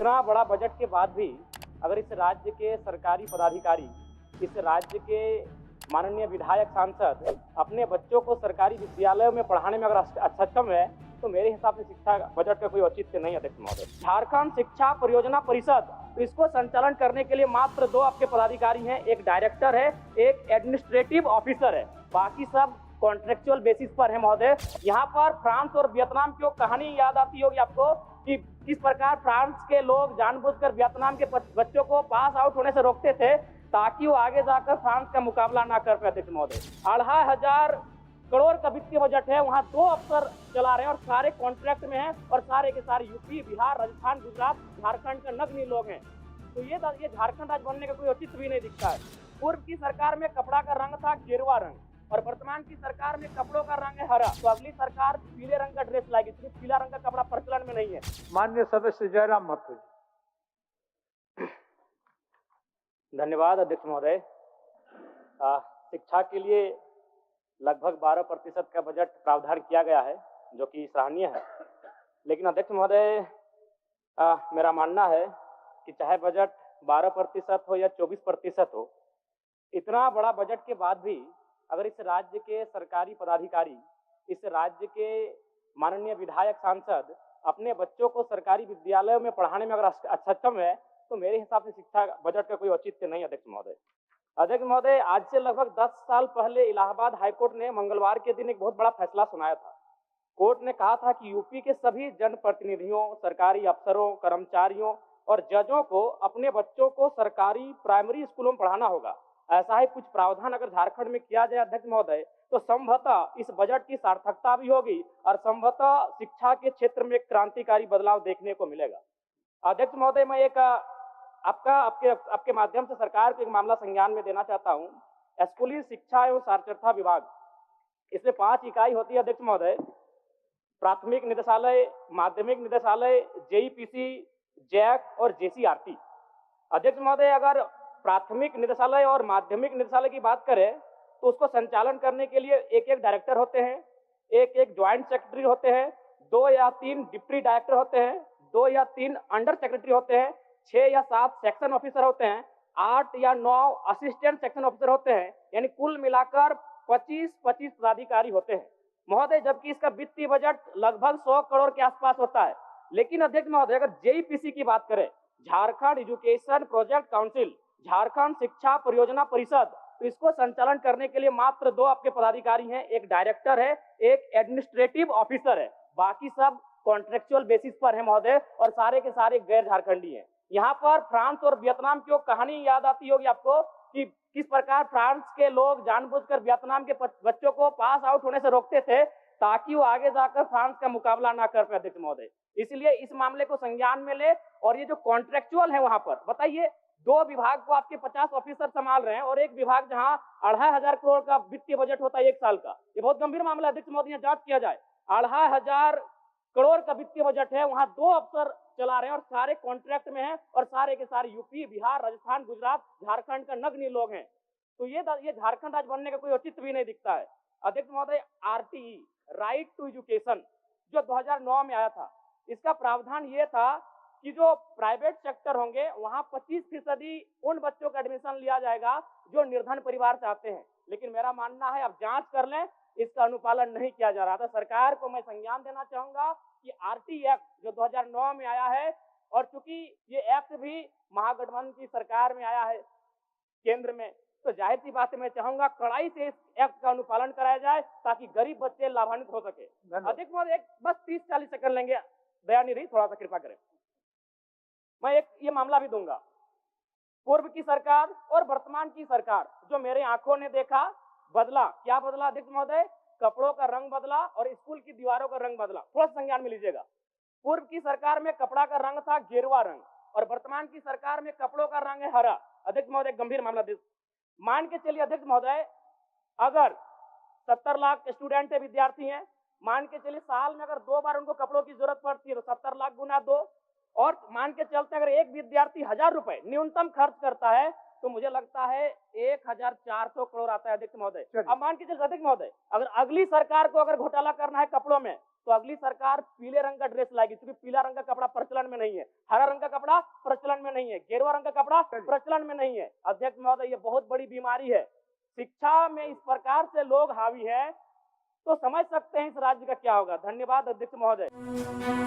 इतना बड़ा बजट के बाद भी अगर इस राज्य के सरकारी पदाधिकारी, इस राज्य के माननीय विधायक सांसद अपने बच्चों को सरकारी विद्यालयों में पढ़ाने में अगर सक्षम है, तो मेरे हिसाब से शिक्षा बजट का कोई औचित्य नहीं है अध्यक्ष महोदय। झारखंड शिक्षा परियोजना परिषद, तो इसको संचालन करने के लिए मात्र 2 आपके पदाधिकारी हैं, एक डायरेक्टर है, एक एडमिनिस्ट्रेटिव ऑफिसर है, बाकी सब कॉन्ट्रेक्चुअल बेसिस पर है महोदय। यहाँ पर फ्रांस और वियतनाम की कहानी याद आती होगी आपको कि किस प्रकार फ्रांस के लोग जानबूझकर वियतनाम के बच्चों को पास आउट होने से रोकते थे ताकि वो आगे जाकर फ्रांस का मुकाबला ना कर पाते थे महोदय। 2500 करोड़ का वित्तीय बजट है, वहाँ 2 अफसर चला रहे हैं और सारे कॉन्ट्रैक्ट में हैं और सारे के सारे यूपी, बिहार, राजस्थान, गुजरात, झारखंड के नगण्य लोग हैं। तो ये झारखंड राज्य बनने का कोई औचित्य भी नहीं दिखता है। पूर्व की सरकार में कपड़ा का रंग था गेरुआ रंग और वर्तमान की सरकार में कपड़ों का रंग है हरा। तो अगली सरकार पीले रंग का ड्रेस लाएगी, क्योंकि पीला रंग का कपड़ा प्रचलन में नहीं है। माननीय सदस्य जयराम महतो जी। धन्यवाद अध्यक्ष महोदय। शिक्षा के लिए लगभग 12% का बजट प्रावधान किया गया है, जो कि सराहनीय है। लेकिन अध्यक्ष महोदय, मेरा मानना है कि चाहे बजट 12% हो या 24% हो, इतना बड़ा बजट के बाद भी अगर इस राज्य के सरकारी पदाधिकारी, इस राज्य के माननीय विधायक सांसद अपने बच्चों को सरकारी विद्यालयों में पढ़ाने में अगर सक्षम है, तो मेरे हिसाब से शिक्षा बजट का कोई औचित्य नहीं अध्यक्ष महोदय। अध्यक्ष महोदय, आज से लगभग 10 साल पहले इलाहाबाद हाईकोर्ट ने मंगलवार के दिन एक बहुत बड़ा फैसला सुनाया था। कोर्ट ने कहा था कि यूपी के सभी जनप्रतिनिधियों, सरकारी अफसरों, कर्मचारियों और जजों को अपने बच्चों को सरकारी प्राइमरी स्कूलों में पढ़ाना होगा। ऐसा ही कुछ प्रावधान अगर झारखंड में किया जाए अध्यक्ष महोदय, तो संभवतः इस बजट की सार्थकता भी होगी और संभवतः शिक्षा के क्षेत्र में एक क्रांतिकारी बदलाव देखने को मिलेगा। अध्यक्ष महोदय, मैं एक आपके माध्यम से सरकार को एक मामला संज्ञान में देना चाहता हूं। स्कूली शिक्षा एवं साक्षरता विभाग, इसमें 5 इकाई होती है अध्यक्ष महोदय। प्राथमिक निदेशालय, माध्यमिक निदेशालय, जेईपीसी, जैक और जेसीआरटी। अध्यक्ष महोदय, अगर प्राथमिक निदेशालय और माध्यमिक निदेशालय की बात करें तो उसको संचालन करने के लिए एक डायरेक्टर होते हैं, एक ज्वाइंट सेक्रेटरी होते हैं, 2 या 3 डिप्टी डायरेक्टर होते हैं, 2 या 3 अंडर सेक्रेटरी होते हैं, 6 या 7 सेक्शन ऑफिसर होते हैं, 8 या 9 असिस्टेंट सेक्शन ऑफिसर होते हैं, यानी कुल मिलाकर 25 पदाधिकारी होते हैं महोदय। जबकि इसका वित्तीय बजट लगभग 100 करोड़ के आसपास होता है। लेकिन अध्यक्ष महोदय, अगर जेईपीसी की बात करें, Jharkhand education project council, Jharkhand शिक्षा परियोजना परिषद, तो इसको संचालन करने के लिए मात्र 2 आपके पदाधिकारी हैं, एक डायरेक्टर है, एक एडमिनिस्ट्रेटिव ऑफिसर है, बाकी सब कॉन्ट्रेक्चुअल बेसिस पर है महोदय और सारे के सारे गैर झारखंडी हैं। यहाँ पर फ्रांस और वियतनाम की कहानी याद आती होगी आपको कि किस प्रकार फ्रांस के लोग जानबूझकर वियतनाम के बच्चों को पास आउट होने से रोकते थे ताकि वो आगे जाकर फ्रांस का मुकाबला ना कर पाए अध्यक्ष महोदय। इसलिए इस मामले को संज्ञान में ले और ये जो कॉन्ट्रेक्चुअल है वहां पर बताइए, 2 विभाग को आपके 50 ऑफिसर संभाल रहे हैं और एक विभाग जहां 2500 करोड़ का वित्तीय बजट होता है 1 साल का। ये बहुत गंभीर मामला अध्यक्ष महोदय, जांच किया जाए। 2500 करोड़ का वित्तीय बजट है, वहां 2 अफसर चला रहे हैं और सारे कॉन्ट्रैक्ट में हैं और सारे के सारे यूपी, बिहार, राजस्थान, गुजरात, झारखंड का नगण्य लोग हैं। तो ये झारखंड राज्य बनने का कोई औचित्य भी नहीं दिखता है अध्यक्ष महोदय। आरटीई, राइट टू एजुकेशन, जो 2009 में आया था, इसका प्रावधान ये था कि जो प्राइवेट सेक्टर होंगे वहां 25% उन बच्चों का एडमिशन लिया जाएगा जो निर्धन परिवार से आते हैं। लेकिन मेरा मानना है, आप जांच कर लें, इसका अनुपालन नहीं किया जा रहा था। सरकार को मैं संज्ञान देना चाहूंगा कि आरटी एक्ट जो 2009 में आया है, और चूंकि ये एक्ट भी महागठबंधन की सरकार में आया है केंद्र में, तो जाहिर सी बात है मैं चाहूंगा कड़ाई से इस एक्ट का अनुपालन कराया जाए ताकि गरीब बच्चे लाभान्वित हो सके। अध्यक्ष महोदय, बस 30-40 सेकंड लेंगे, दया नहीं रही, थोड़ा सा कृपा करें। मैं एक ये मामला भी दूंगा। पूर्व की सरकार और वर्तमान की सरकार, जो मेरे आंखों ने देखा, बदला। क्या बदला अध्यक्ष महोदय? कपड़ों का रंग बदला और स्कूल की दीवारों का रंग बदला। थोड़ा संज्ञान में लीजिएगा। पूर्व की सरकार में कपड़ा का रंग था गेरुआ रंग और वर्तमान की सरकार में कपड़ों का रंग है हरा। अध्यक्ष महोदय, गंभीर मामला मान के चलिए अध्यक्ष महोदय, अगर 70 लाख स्टूडेंट है, विद्यार्थी हैं, मान के चलिए साल में अगर 2 बार उनको कपड़ों की जरूरत पड़ती है तो 70 लाख गुना 2, और मान के चलते अगर एक विद्यार्थी 1000 रुपए न्यूनतम खर्च करता है तो मुझे लगता है 1400 करोड़ आता है अध्यक्ष महोदय। अब मान के चलिए अध्यक्ष महोदय, अगर अगली सरकार को अगर घोटाला करना है कपड़ों में तो अगली सरकार पीले रंग का ड्रेस लाएगी, क्योंकि पीला रंग का कपड़ा प्रचलन में नहीं है, हरा रंग का कपड़ा प्रचलन में नहीं है, गेरुआ रंग का कपड़ा प्रचलन में नहीं है। अध्यक्ष महोदय, ये बहुत बड़ी बीमारी है। शिक्षा में इस प्रकार से लोग हावी है तो समझ सकते हैं इस राज्य का क्या होगा। धन्यवाद अध्यक्ष महोदय।